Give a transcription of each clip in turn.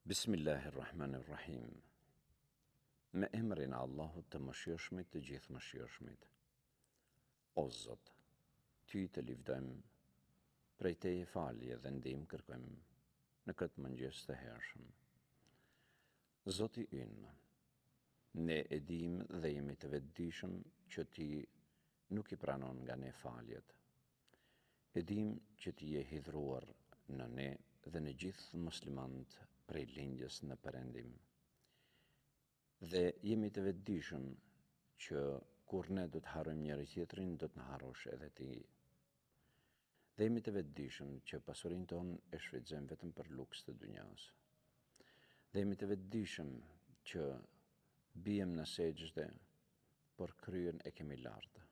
Bismillahirrahmanirrahim. Me emrin e Allahut të mëshirshmit, të gjithë mëshirshmit. O Zot, Ty të lëvdojmë, prej Teje falje dhe ndihmë kërkojmë në këtë mëngjes të hershëm. Zoti ynë, ne e dimë dhe jemi të vetëdijshëm që Ti nuk i pranon nga ne faljet. E dimë që Ti je hidhruar në ne dhe në gjithë muslimanët prej lindjes në Perëndim. Dhe jemi të vetëdijshëm që kur ne do të harrojmë njëri tjetrin, do të na harrosh edhe Ti. Dhe jemi të vetëdijshëm që pasurinë tonë e shfrytëzojmë vetëm për luks të dunjas. Dhe jemi të vetëdijshëm që bijem në sejdë, por kryen e kemi lartë.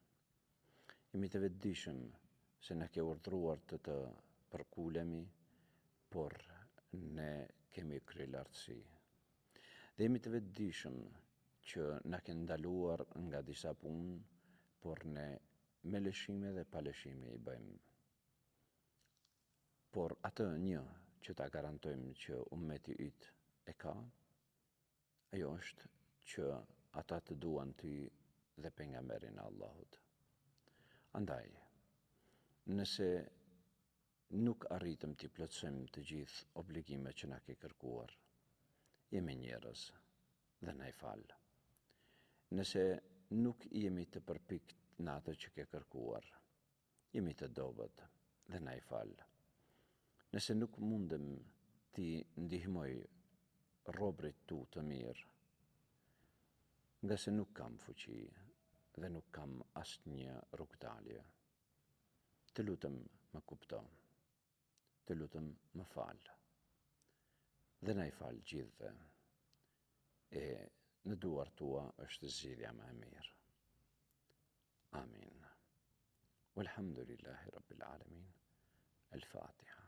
Jemi të vetëdijshëm se na ke urdhëruar të përkulemi, por ne kemi krye lartësi. Dhe jemi të vetëdijshëm që na ke ndaluar nga disa punë, por ne me lëshime dhe pa lëshime i bëjmë. Por atë një që ta garantojmë që ummeti yt e ka, ajo është që ata të duan Ty dhe pejgamberin e Allahut. Andaj, nëse nuk arritëm t'i plotësojmë të gjithë obligimet që na ke kërkuar, jemi njerëz dhe na i fal. Nëse nuk jemi të përpikt në atë që ke kërkuar, jemi të dobët dhe na i fal. Nëse nuk mundem t'i ndihmoj robrit tu të mirë, nga se nuk kam fuqi dhe nuk kam asnjë rrugdalje, të lutem më kupto, të lutem më fal, dhe na i fal gjithëve, e në duar tua është zgjidhja më e mirë. Amin. Walhamdulillahi Rabbil Alamin. El Fatiha.